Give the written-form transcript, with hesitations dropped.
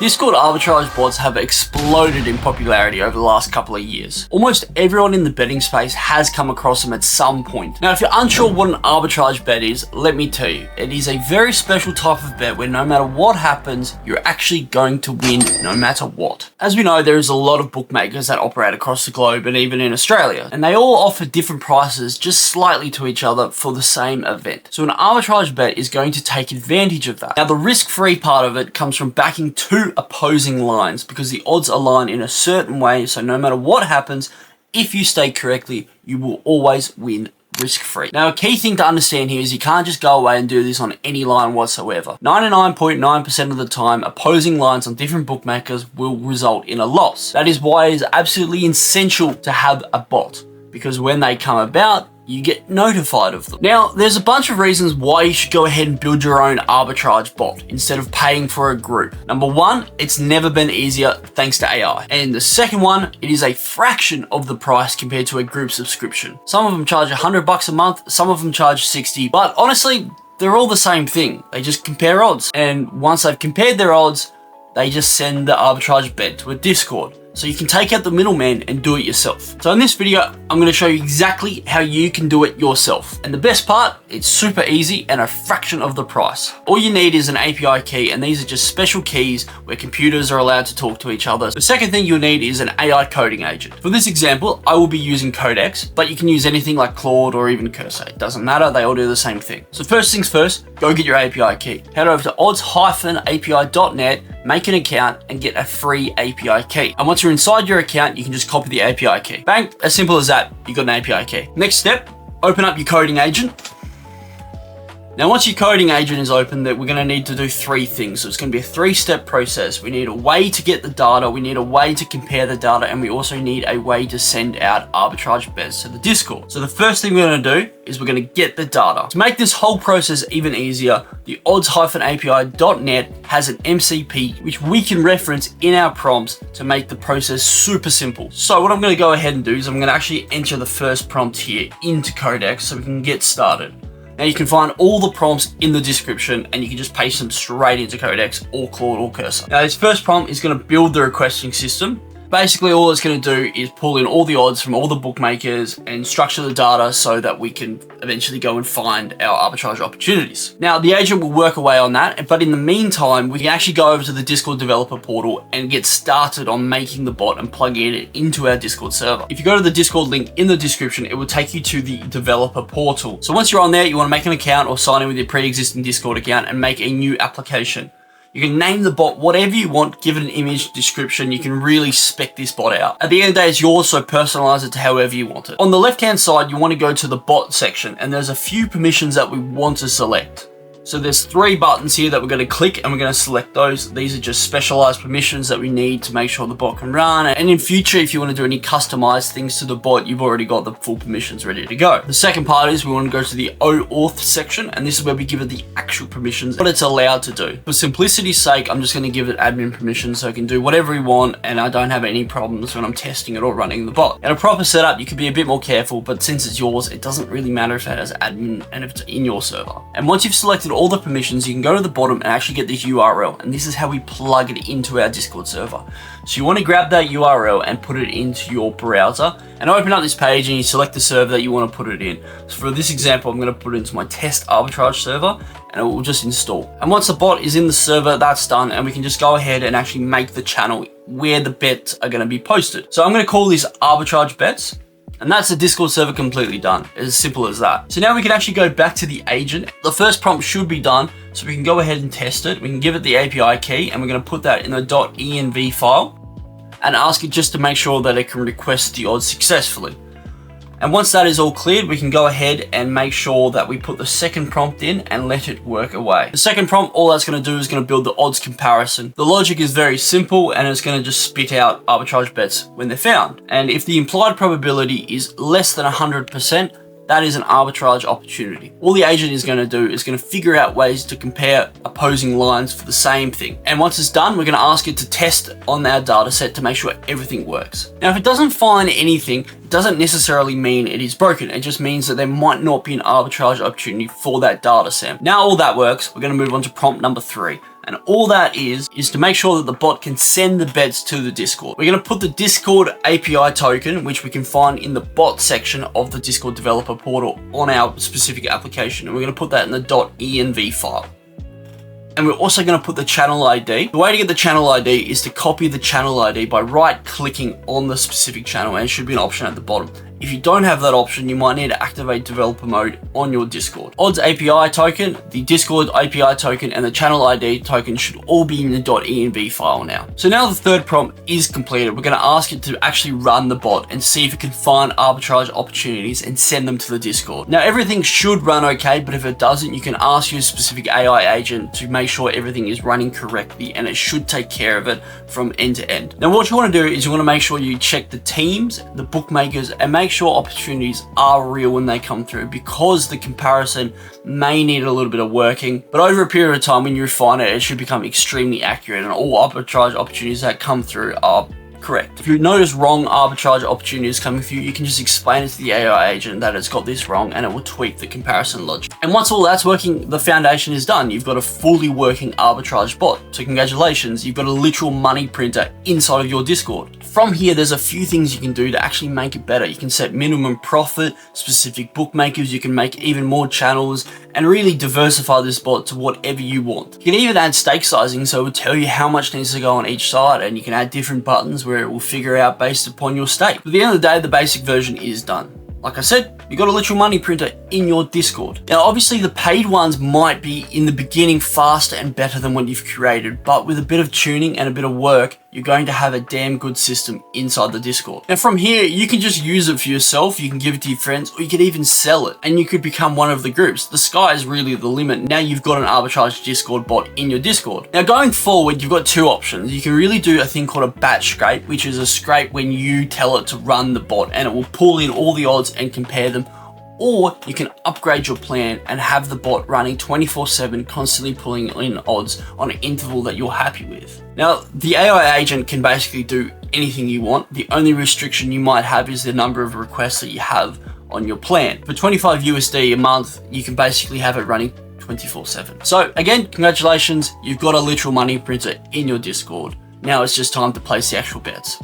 Discord arbitrage bots have exploded in popularity over the last couple of years. Almost everyone in the betting space has come across them at some point. Now, if you're unsure what an arbitrage bet is, let me tell you, it is a very special type of bet where no matter what happens, you're actually going to win no matter what. As we know, there is a lot of bookmakers that operate across the globe and even in Australia, and they all offer different prices just slightly to each other for the same event. So an arbitrage bet is going to take advantage of that. Now, the risk-free part of it comes from backing two opposing lines because the odds align in a certain way, so no matter what happens, if you stay correctly, you will always win risk-free. Now, a key thing to understand here is you can't just go away and do this on any line whatsoever. 99.9% of the time, opposing lines on different bookmakers will result in a loss. That is why it is absolutely essential to have a bot, because when they come about, you get notified of them. Now, there's a bunch of reasons why you should go ahead and build your own arbitrage bot instead of paying for a group. Number one, it's never been easier thanks to AI. And the second one, it is a fraction of the price compared to a group subscription. Some of them charge $100 a month, some of them charge 60, but honestly, they're all the same thing. They just compare odds. And once they've compared their odds, they just send the arbitrage bet to a Discord. So you can take out the middleman and do it yourself. So in this video, I'm going to show you exactly how you can do it yourself. And the best part, it's super easy and a fraction of the price. All you need is an API key, and these are just special keys where computers are allowed to talk to each other. The second thing you'll need is an AI coding agent. For this example, I will be using Codex, but you can use anything like Claude or even Cursor. It doesn't matter, they all do the same thing. So first things first, go get your API key. Head over to odds-api.net, make an account, and get a free API key. And once you're inside your account, you can just copy the API key. Bang, as simple as that, you got an API key. Next step, open up your coding agent. Now, once your coding agent is open, we're going to need to do three things. So it's going to be a three-step process. We need a way to get the data, we need a way to compare the data, and we also need a way to send out arbitrage bets to the Discord. So the first thing we're going to do is we're going to get the data. To make this whole process even easier, the odds-api.net has an MCP, which we can reference in our prompts to make the process super simple. So what I'm going to go ahead and do is I'm going to actually enter the first prompt here into Codex so we can get started. Now you can find all the prompts in the description and you can just paste them straight into Codex or Claude or Cursor. Now this first prompt is going to build the requesting system. Basically all it's going to do is pull in all the odds from all the bookmakers and structure the data so that we can eventually go and find our arbitrage opportunities. Now the agent will work away on that, but in the meantime, we can actually go over to the Discord developer portal and get started on making the bot and plugging it into our Discord server. If you go to the Discord link in the description, it will take you to the developer portal. So once you're on there, you want to make an account or sign in with your pre-existing Discord account and make a new application. You can name the bot whatever you want, give it an image description, you can really spec this bot out. At the end of the day, it's yours, so personalize it to however you want it. On the left-hand side, you want to go to the bot section, and there's a few permissions that we want to select. So there's three buttons here that we're going to click and we're going to select those. These are just specialized permissions that we need to make sure the bot can run. And in future, if you want to do any customized things to the bot, you've already got the full permissions ready to go. The second part is we want to go to the OAuth section, and this is where we give it the actual permissions, what it's allowed to do. For simplicity's sake, I'm just going to give it admin permissions so it can do whatever we want, and I don't have any problems when I'm testing it or running the bot. In a proper setup, you could be a bit more careful, but since it's yours, it doesn't really matter if it has admin and if it's in your server. And once you've selected all the permissions, you can go to the bottom and actually get this URL, and this is how we plug it into our Discord server. So you want to grab that URL and put it into your browser and open up this page, and you select the server that you want to put it in. So for this example, I'm going to put it into my test arbitrage server, and it will just install. And once the bot is in the server, that's done, and we can just go ahead and actually make the channel where the bets are going to be posted. So I'm going to call this arbitrage bets. And that's the Discord server completely done. It's as simple as that. So now we can actually go back to the agent. The first prompt should be done, so we can go ahead and test it. We can give it the API key, and we're going to put that in the .env file and ask it just to make sure that it can request the odds successfully. And once that is all cleared, we can go ahead and make sure that we put the second prompt in and let it work away. The second prompt, all that's going to do is going to build the odds comparison. The logic is very simple, and it's going to just spit out arbitrage bets when they're found. And if the implied probability is less than 100%, that is an arbitrage opportunity. All the agent is going to do is going to figure out ways to compare opposing lines for the same thing. And once it's done, we're going to ask it to test on our data set to make sure everything works. Now, if it doesn't find anything, it doesn't necessarily mean it is broken. It just means that there might not be an arbitrage opportunity for that data set. Now all that works, we're going to move on to prompt number 3. And all that is to make sure that the bot can send the bets to the Discord. We're going to put the Discord API token, which we can find in the bot section of the Discord developer portal, on our specific application. And we're going to put that in the .env file. And we're also going to put the channel ID. The way to get the channel ID is to copy the channel ID by right-clicking on the specific channel, and it should be an option at the bottom. If you don't have that option, you might need to activate developer mode on your Discord. Odds API token, the Discord API token, and the channel ID token should all be in the .env file now. So now the third prompt is completed. We're going to ask it to actually run the bot and see if it can find arbitrage opportunities and send them to the Discord. Now everything should run okay, but if it doesn't, you can ask your specific AI agent to make sure everything is running correctly, and it should take care of it from end to end. Now what you want to do is you want to make sure you check the teams, the bookmakers, and make sure opportunities are real when they come through, because the comparison may need a little bit of working, but over a period of time when you refine it, it should become extremely accurate, and all arbitrage opportunities that come through are correct. If you notice wrong arbitrage opportunities coming through, you can just explain it to the AI agent that it's got this wrong, and it will tweak the comparison logic. And once all that's working, the foundation is done. You've got a fully working arbitrage bot. So congratulations, you've got a literal money printer inside of your Discord. From here, there's a few things you can do to actually make it better. You can set minimum profit, specific bookmakers, you can make even more channels, and really diversify this bot to whatever you want. You can even add stake sizing, so it will tell you how much needs to go on each side, and you can add different buttons where it will figure out based upon your stake. But at the end of the day, the basic version is done. Like I said, you got a literal money printer in your Discord. Now, obviously the paid ones might be in the beginning faster and better than what you've created, but with a bit of tuning and a bit of work, you're going to have a damn good system inside the Discord. Now from here, you can just use it for yourself, you can give it to your friends, or you could even sell it, and you could become one of the groups. The sky is really the limit. Now you've got an arbitrage Discord bot in your Discord. Now going forward, you've got two options. You can really do a thing called a batch scrape, which is a scrape when you tell it to run the bot, and it will pull in all the odds and compare them. Or you can upgrade your plan and have the bot running 24/7, constantly pulling in odds on an interval that you're happy with. Now, the AI agent can basically do anything you want. The only restriction you might have is the number of requests that you have on your plan. For 25 USD a month, you can basically have it running 24/7. So again, congratulations, you've got a literal money printer in your Discord. Now it's just time to place the actual bets.